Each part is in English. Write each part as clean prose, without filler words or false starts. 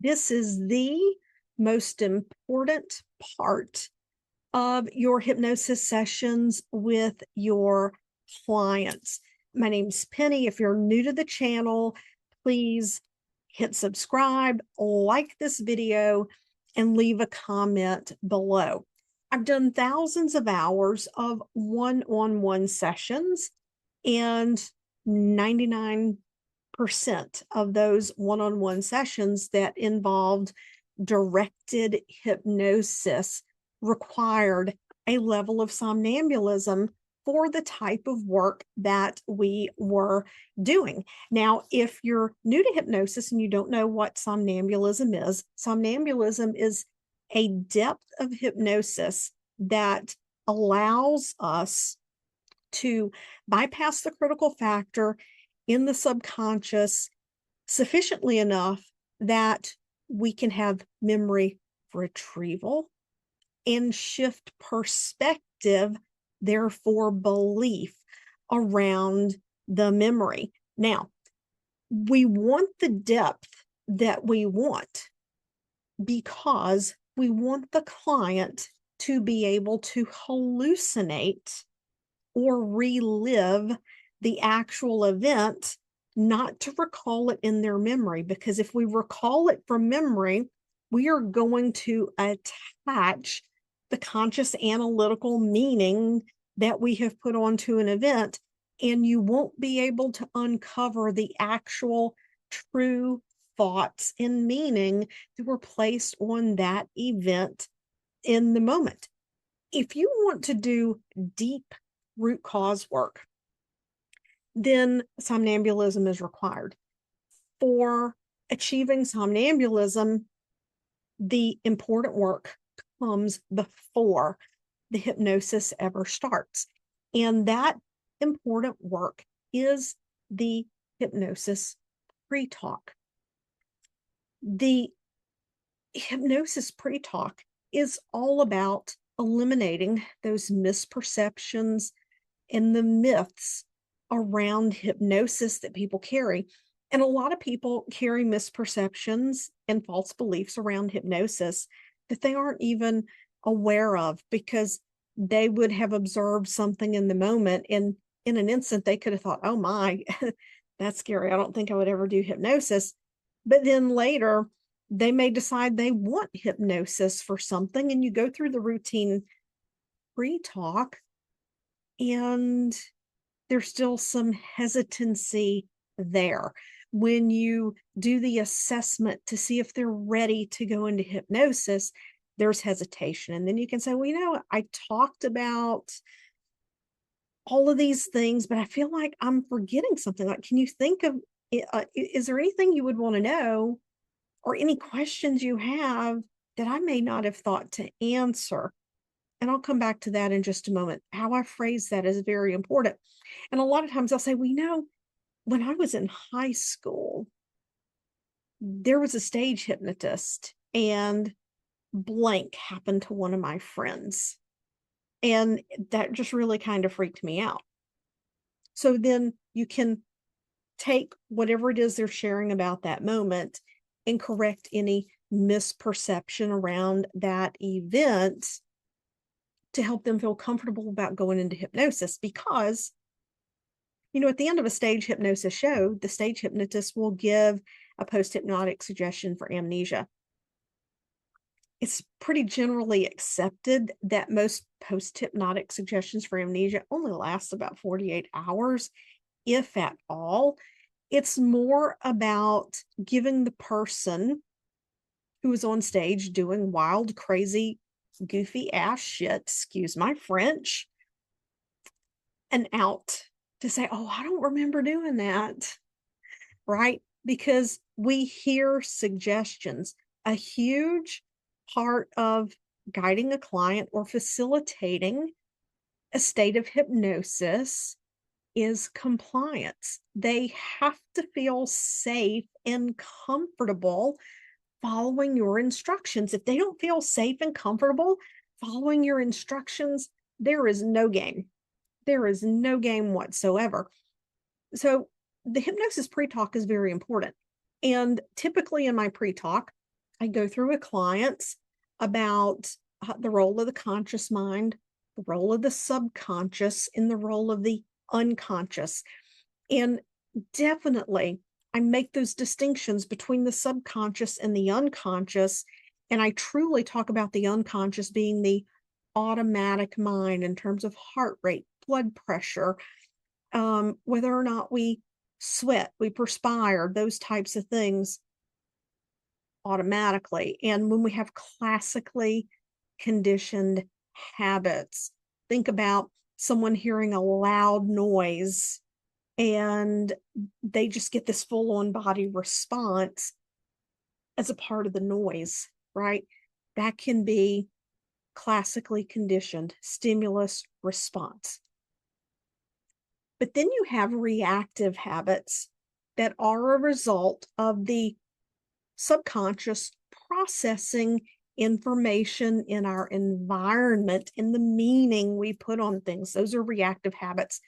This is the most important part of your hypnosis sessions with your clients. My name's Penny. If you're new to the channel, please hit subscribe, like this video, and leave a comment below. I've done thousands of hours of one-on-one sessions, and 99% of those one-on-one sessions that involved directed hypnosis required a level of somnambulism for the type of work that we were doing. Now, if you're new to hypnosis and you don't know what somnambulism is a depth of hypnosis that allows us to bypass the critical factor in the subconscious sufficiently enough that we can have memory retrieval and shift perspective, therefore belief around the memory. Now, we want the depth that we want because we want the client to be able to hallucinate or relive the actual event, not to recall it in their memory. Because if we recall it from memory, we are going to attach the conscious analytical meaning that we have put onto an event, and you won't be able to uncover the actual true thoughts and meaning that were placed on that event in the moment. If you want to do deep root cause work, then somnambulism is required. For achieving somnambulism, the important work comes before the hypnosis ever starts. And that important work is the hypnosis pre-talk. The hypnosis pre-talk is all about eliminating those misperceptions and the myths around hypnosis that people carry. And a lot of people carry misperceptions and false beliefs around hypnosis that they aren't even aware of, because they would have observed something in the moment, and in an instant they could have thought, oh my, that's scary, I don't think I would ever do hypnosis. But then later they may decide they want hypnosis for something, and you go through the routine pre-talk and there's still some hesitancy there. When you do the assessment to see if they're ready to go into hypnosis, there's hesitation. And then you can say, well, I talked about all of these things, but I feel like I'm forgetting something. Like, can you think of, is there anything you would want to know, or any questions you have that I may not have thought to answer? And I'll come back to that in just a moment. How I phrase that is very important. And a lot of times I'll say, well, when I was in high school, there was a stage hypnotist, and blank happened to one of my friends. And that just really kind of freaked me out. So then you can take whatever it is they're sharing about that moment and correct any misperception around that event to help them feel comfortable about going into hypnosis. Because at the end of a stage hypnosis show, the stage hypnotist will give a post-hypnotic suggestion for amnesia. It's pretty generally accepted that most post-hypnotic suggestions for amnesia only last about 48 hours, if at all. It's more about giving the person who is on stage doing wild, crazy, goofy ass shit, excuse my French, an out to say, oh, I don't remember doing that, right? Because we hear suggestions. A huge part of guiding a client or facilitating a state of hypnosis is compliance. They have to feel safe and comfortable following your instructions. If they don't feel safe and comfortable following your instructions, there is no game. There is no game whatsoever. So the hypnosis pre-talk is very important. And typically in my pre-talk, I go through with clients about the role of the conscious mind, the role of the subconscious, and the role of the unconscious. And definitely, I make those distinctions between the subconscious and the unconscious. And I truly talk about the unconscious being the automatic mind in terms of heart rate, blood pressure, whether or not we sweat, we perspire, those types of things automatically. And when we have classically conditioned habits, think about someone hearing a loud noise and they just get this full on body response as a part of the noise, right? That can be classically conditioned stimulus response. But then you have reactive habits that are a result of the subconscious processing information in our environment and the meaning we put on things. Those are reactive habits.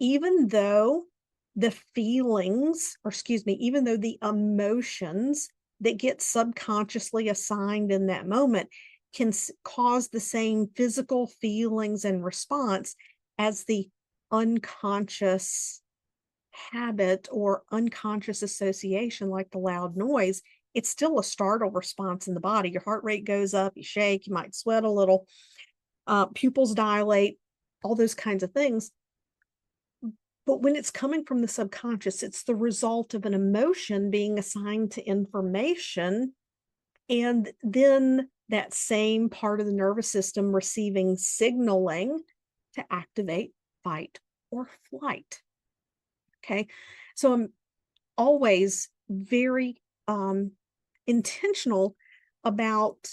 Even though the feelings, or excuse me, even though the emotions that get subconsciously assigned in that moment can cause the same physical feelings and response as the unconscious habit or unconscious association, like the loud noise, it's still a startle response in the body. Your heart rate goes up, you shake, you might sweat a little, pupils dilate, all those kinds of things. But when it's coming from the subconscious, it's the result of an emotion being assigned to information. And then that same part of the nervous system receiving signaling to activate fight or flight. Okay. So I'm always very intentional about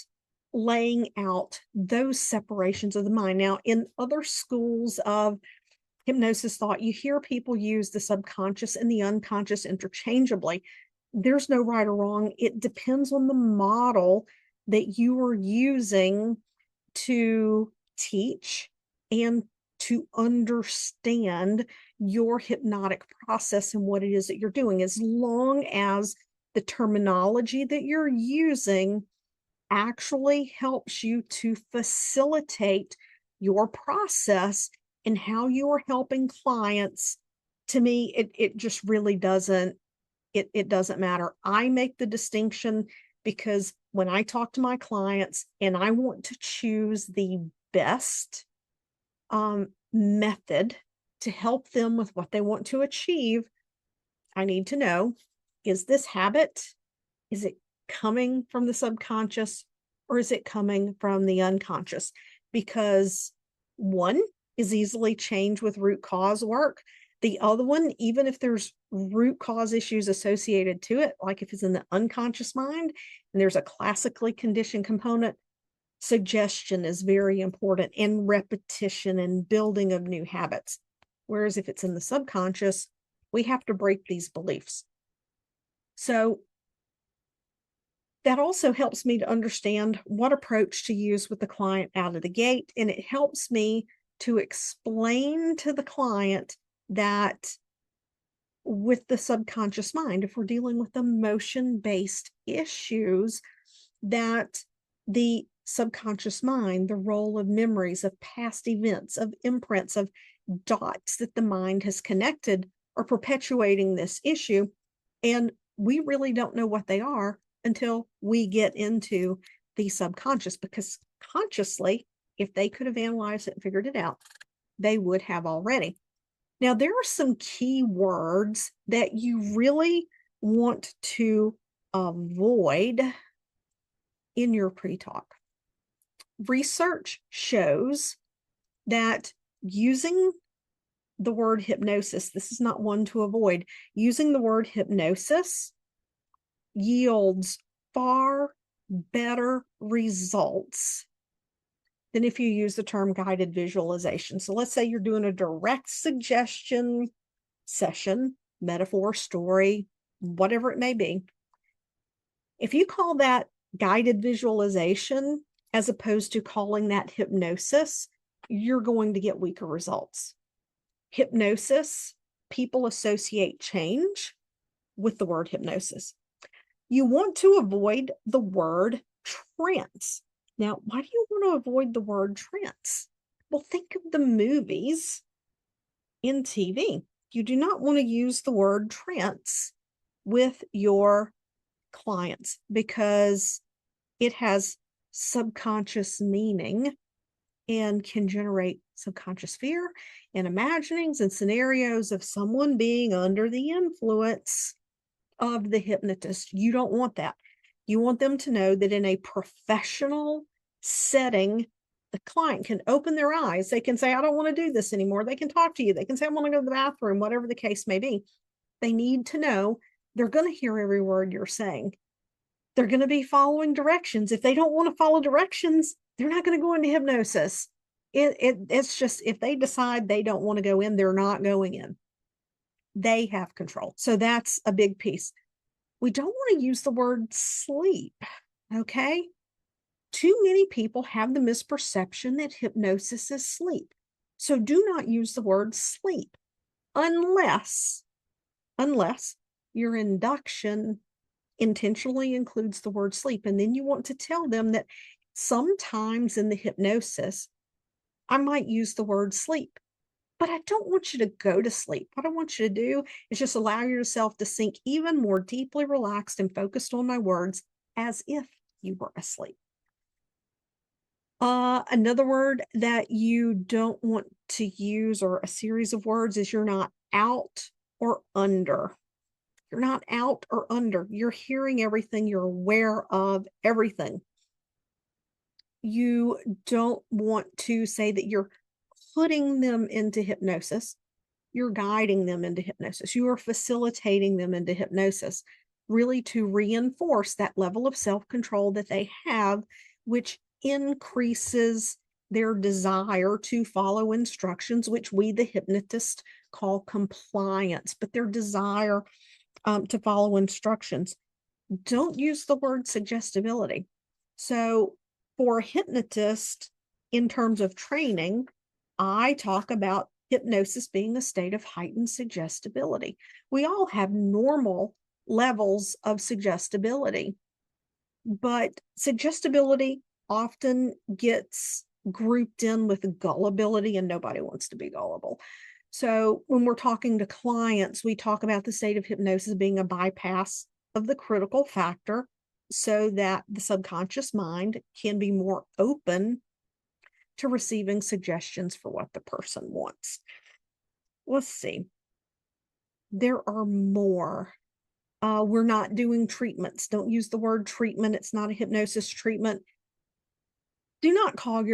laying out those separations of the mind. Now, in other schools of hypnosis thought, you hear people use the subconscious and the unconscious interchangeably. There's no right or wrong. It depends on the model that you are using to teach and to understand your hypnotic process and what it is that you're doing, as long as the terminology that you're using actually helps you to facilitate your process and how you are helping clients. To me, it just really doesn't, it doesn't matter. I make the distinction because when I talk to my clients and I want to choose the best method to help them with what they want to achieve, I need to know, is this habit, is it coming from the subconscious or is it coming from the unconscious? Because one is easily changed with root cause work. The other one, even if there's root cause issues associated to it, like if it's in the unconscious mind and there's a classically conditioned component, suggestion is very important, and repetition and building of new habits. Whereas if it's in the subconscious, we have to break these beliefs. So that also helps me to understand what approach to use with the client out of the gate. And it helps me to explain to the client that with the subconscious mind, if we're dealing with emotion-based issues, that the subconscious mind, the role of memories, of past events, of imprints, of dots that the mind has connected are perpetuating this issue. And we really don't know what they are until we get into the subconscious, because consciously, if they could have analyzed it and figured it out, they would have already. Now, there are some key words that you really want to avoid in your pre-talk. Research shows that using the word hypnosis, this is not one to avoid, using the word hypnosis yields far better results than if you use the term guided visualization. So let's say you're doing a direct suggestion session, metaphor, story, whatever it may be. If you call that guided visualization as opposed to calling that hypnosis, you're going to get weaker results. Hypnosis, people associate change with the word hypnosis. You want to avoid the word trance. Now, why do you want to avoid the word trance? Well, think of the movies in TV. You do not want to use the word trance with your clients because it has subconscious meaning and can generate subconscious fear and imaginings and scenarios of someone being under the influence of the hypnotist. You don't want that. You want them to know that in a professional setting, the client can open their eyes. They can say, I don't want to do this anymore. They can talk to you. They can say, I want to go to the bathroom, whatever the case may be. They need to know they're going to hear every word you're saying. They're going to be following directions. If they don't want to follow directions, they're not going to go into hypnosis. It's just, if they decide they don't want to go in, they're not going in. They have control. So that's a big piece. We don't want to use the word sleep, okay? Too many people have the misperception that hypnosis is sleep. So do not use the word sleep unless your induction intentionally includes the word sleep. And then you want to tell them that sometimes in the hypnosis, I might use the word sleep, but I don't want you to go to sleep. What I want you to do is just allow yourself to sink even more deeply relaxed and focused on my words as if you were asleep. Another word that you don't want to use, or a series of words, is you're not out or under. You're not out or under. You're hearing everything. You're aware of everything. You don't want to say that you're putting them into hypnosis. You're guiding them into hypnosis. You are facilitating them into hypnosis, really to reinforce that level of self-control that they have, which increases their desire to follow instructions, which we, the hypnotist, call compliance, but their desire to follow instructions. Don't use the word suggestibility. So for a hypnotist, in terms of training, I talk about hypnosis being a state of heightened suggestibility. We all have normal levels of suggestibility, but suggestibility often gets grouped in with gullibility, and nobody wants to be gullible. So when we're talking to clients, we talk about the state of hypnosis being a bypass of the critical factor so that the subconscious mind can be more open to receiving suggestions for what the person wants. Let's see. There are more. We're not doing treatments. Don't use the word treatment. It's not a hypnosis treatment. Do not call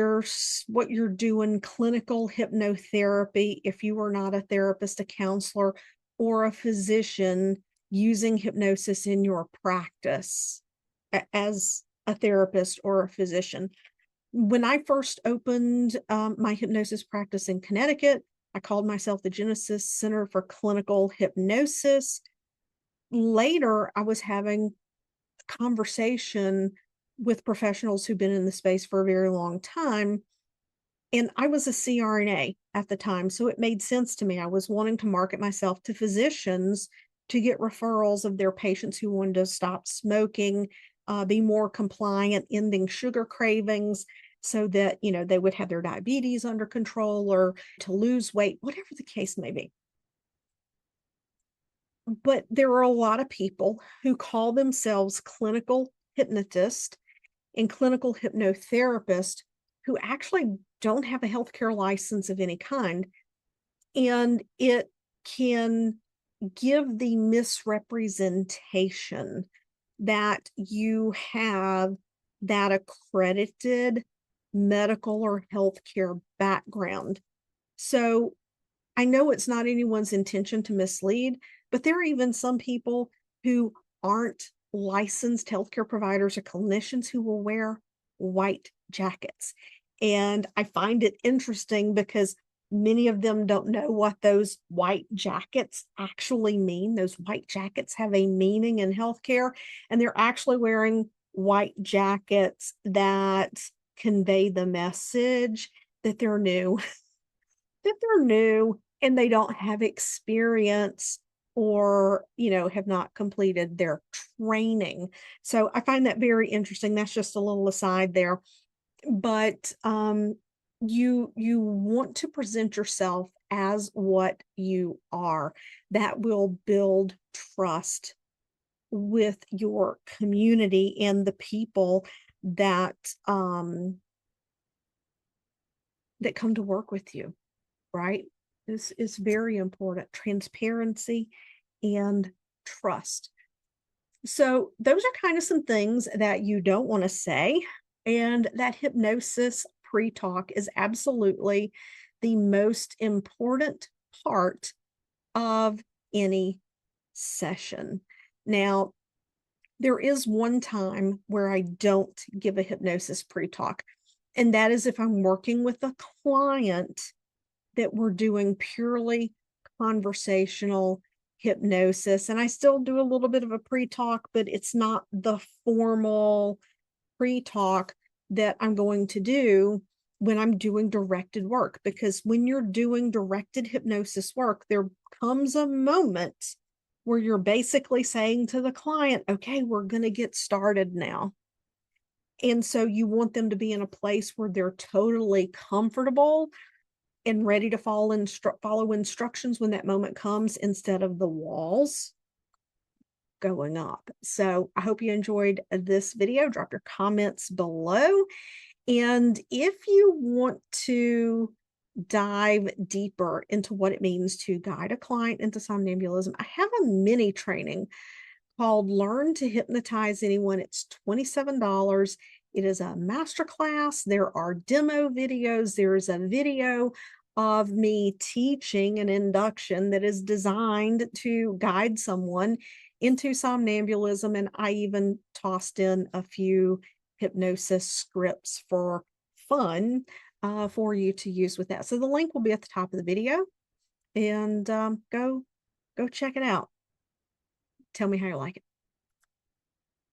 what you're doing clinical hypnotherapy if you are not a therapist, a counselor, or a physician using hypnosis in your practice as a therapist or a physician. When I first opened my hypnosis practice in Connecticut, I called myself the Genesis Center for Clinical Hypnosis. Later, I was having a conversation with professionals who've been in the space for a very long time. And I was a CRNA at the time, so it made sense to me. I was wanting to market myself to physicians to get referrals of their patients who wanted to stop smoking, be more compliant, ending sugar cravings, so that, they would have their diabetes under control or to lose weight, whatever the case may be. But there are a lot of people who call themselves clinical hypnotists and clinical hypnotherapists who actually don't have a healthcare license of any kind. And it can give the misrepresentation that you have that accredited medical or healthcare background. So I know it's not anyone's intention to mislead, but there are even some people who aren't licensed healthcare providers or clinicians who will wear white jackets. And I find it interesting because many of them don't know what those white jackets actually mean. Those white jackets have a meaning in healthcare, and they're actually wearing white jackets that convey the message that they're new, and they don't have experience or, have not completed their training. So I find that very interesting. That's just a little aside there. But you want to present yourself as what you are. That will build trust with your community and the people that that come to work with you, right? This is very important. Transparency and trust. So those are kind of some things that you don't want to say. And that hypnosis pre-talk is absolutely the most important part of any session. Now, there is one time where I don't give a hypnosis pre-talk, and that is if I'm working with a client that we're doing purely conversational hypnosis. And I still do a little bit of a pre-talk, but it's not the formal pre-talk that I'm going to do when I'm doing directed work. Because when you're doing directed hypnosis work, there comes a moment where you're basically saying to the client, okay, we're going to get started now. And so you want them to be in a place where they're totally comfortable and ready to follow instructions when that moment comes, instead of the walls going up. So I hope you enjoyed this video. Drop your comments below. And if you want to dive deeper into what it means to guide a client into somnambulism, I have a mini training called Learn to Hypnotize Anyone. It's $27. It is a masterclass. There are demo videos. There is a video of me teaching an induction that is designed to guide someone into somnambulism. And I even tossed in a few hypnosis scripts for fun for you to use with that. So the link will be at the top of the video, and go check it out. Tell me how you like it.